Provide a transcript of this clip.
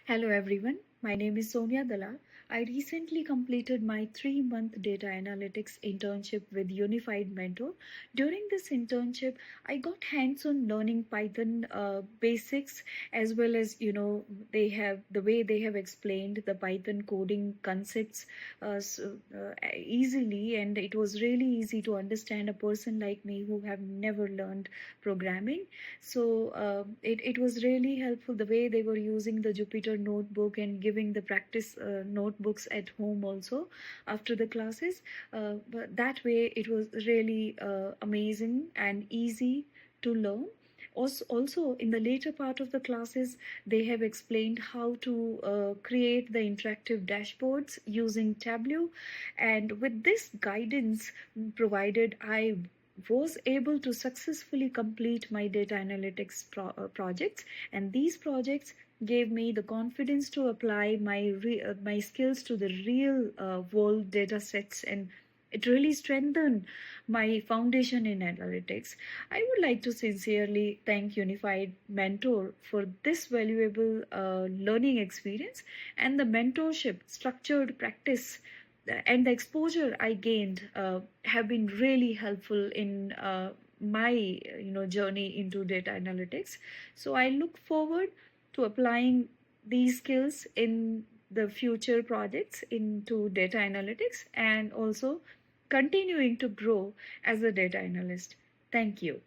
Hello everyone, my name is Sonia. I recently completed my 3-month data analytics internship with Unified Mentor. During this internship, I got hands-on learning Python basics, as well as they have the way they have explained the Python coding concepts easily, and it was really easy to understand a person like me who have never learned programming. So it was really helpful the way they were using the Jupyter notebook and giving the practice notebooks at home also after the classes. But that way it was really amazing and easy to learn. Also, in the later part of the classes, they have explained how to create the interactive dashboards using Tableau. And with this guidance provided, I was able to successfully complete my data analytics projects, and these projects gave me the confidence to apply my skills to the real world data sets, and it really strengthened my foundation in analytics. I would like to sincerely thank Unified Mentor for this valuable learning experience, and the mentorship, structured practice, and the exposure I gained have been really helpful in my journey into data analytics. So I look forward to applying these skills in the future projects into data analytics, and also continuing to grow as a data analyst. Thank you.